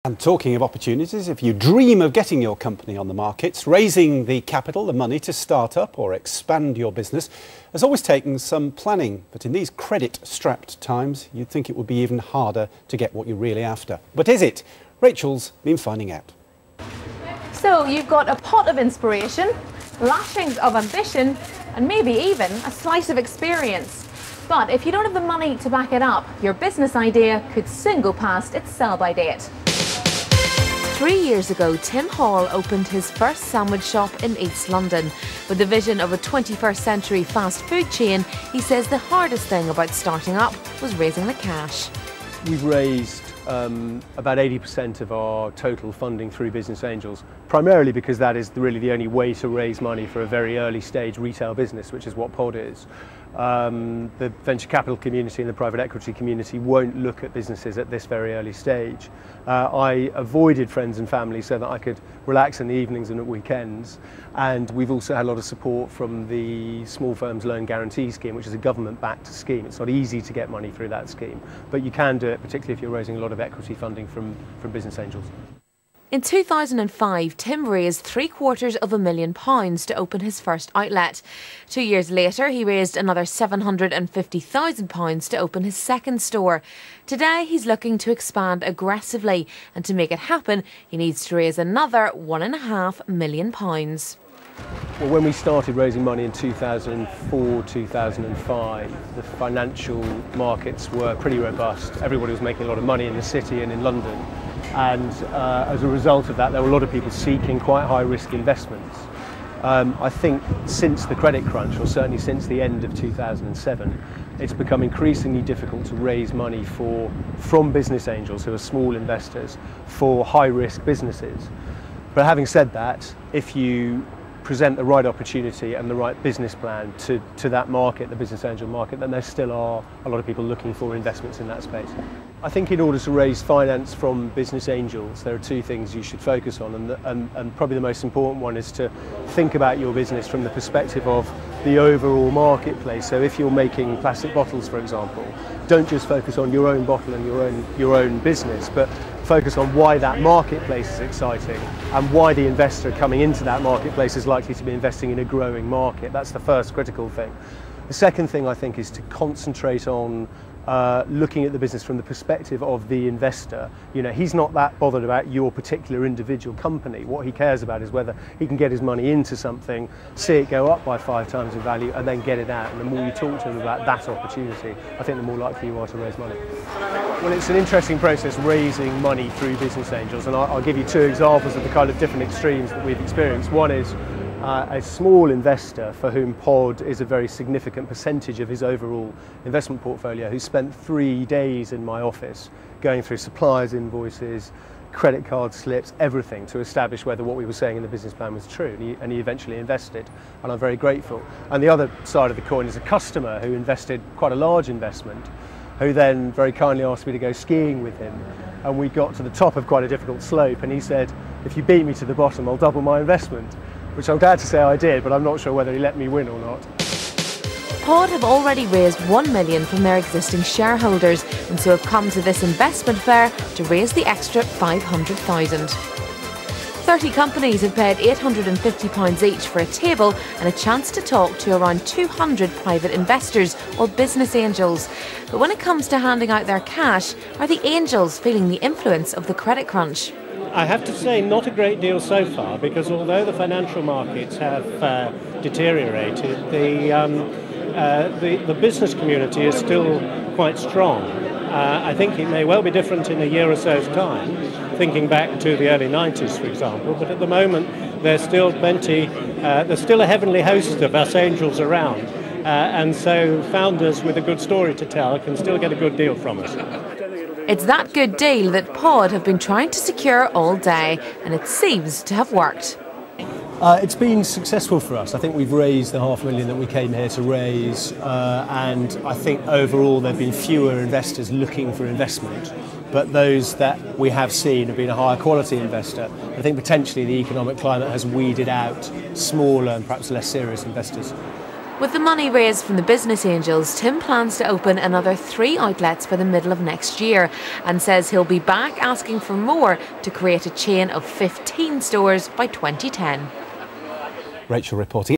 And talking of opportunities, if you dream of getting your company on the markets, raising the capital, the money to start up or expand your business has always taken some planning. But in these credit-strapped times, you'd think it would be even harder to get what you're really after. But is it? Rachel's been finding out. So you've got a pot of inspiration, lashings of ambition, and maybe even a slice of experience. But if you don't have the money to back it up, your business idea could soon go past its sell-by date. 3 years ago, Tim Hall opened his first sandwich shop in East London. With the vision of a 21st century fast food chain, he says the hardest thing about starting up was raising the cash. We've raised about 80% of our total funding through Business Angels, primarily because that is really the only way to raise money for a very early stage retail business, which is what Pod is. The venture capital community and the private equity community won't look at businesses at this very early stage. I avoided friends and family so that I could relax in the evenings and at weekends, and we've also had a lot of support from the Small Firms Loan Guarantee Scheme, which is a government-backed scheme. It's not easy to get money through that scheme, but you can do it, particularly if you're raising a lot of equity funding from Business Angels. In 2005, Tim raised £750,000 to open his first outlet. 2 years later, he raised another £750,000 to open his second store. Today, he's looking to expand aggressively, and to make it happen, he needs to raise another £1.5 million. Well, when we started raising money in 2004, 2005, the financial markets were pretty robust. Everybody was making a lot of money in the city and in London. And as a result of that, there were a lot of people seeking quite high-risk investments. I think since the credit crunch, or certainly since the end of 2007, it's become increasingly difficult to raise money from business angels, who are small investors, for high-risk businesses. But having said that, if you present the right opportunity and the right business plan to that market, the business angel market, then there still are a lot of people looking for investments in that space. I think in order to raise finance from business angels, there are two things you should focus on, and probably the most important one is to think about your business from the perspective of the overall marketplace. So if you're making plastic bottles, for example, don't just focus on your own bottle and your own business, but focus on why that marketplace is exciting and why the investor coming into that marketplace is likely to be investing in a growing market. That's the first critical thing. The second thing, I think, is to concentrate on looking at the business from the perspective of the investor. You know, he's not that bothered about your particular individual company. What he cares about is whether he can get his money into something, see it go up by 5 times in value, and then get it out. And the more you talk to him about that opportunity, I think the more likely you are to raise money. Well, it's an interesting process raising money through business angels, and I'll give you 2 examples of the kind of different extremes that we've experienced. One is a small investor for whom Pod is a very significant percentage of his overall investment portfolio, who spent 3 days in my office going through suppliers' invoices, credit card slips, everything to establish whether what we were saying in the business plan was true, and he eventually invested, and I'm very grateful. And the other side of the coin is a customer who invested quite a large investment, who then very kindly asked me to go skiing with him, and we got to the top of quite a difficult slope, and he said, "If you beat me to the bottom, I'll double my investment," which I'm glad to say I did, but I'm not sure whether he let me win or not. Pod have already raised £1 million from their existing shareholders, and so have come to this investment fair to raise the extra £500,000. 30 companies have paid £850 each for a table and a chance to talk to around 200 private investors or business angels. But when it comes to handing out their cash, are the angels feeling the influence of the credit crunch? I have to say not a great deal so far, because although the financial markets have deteriorated, the business community is still quite strong. I think it may well be different in a year or so's time, thinking back to the early 90s, for example, but at the moment there's still there's still a heavenly host of us angels around, and so founders with a good story to tell can still get a good deal from us. It's that good deal that Pod have been trying to secure all day, and it seems to have worked. It's been successful for us. I think we've raised the $500,000 that we came here to raise, and I think overall there have been fewer investors looking for investment, but those that we have seen have been a higher quality investor. I think potentially the economic climate has weeded out smaller and perhaps less serious investors. With the money raised from the business angels, Tim plans to open another 3 outlets by the middle of next year and says he'll be back asking for more to create a chain of 15 stores by 2010. Rachel reporting.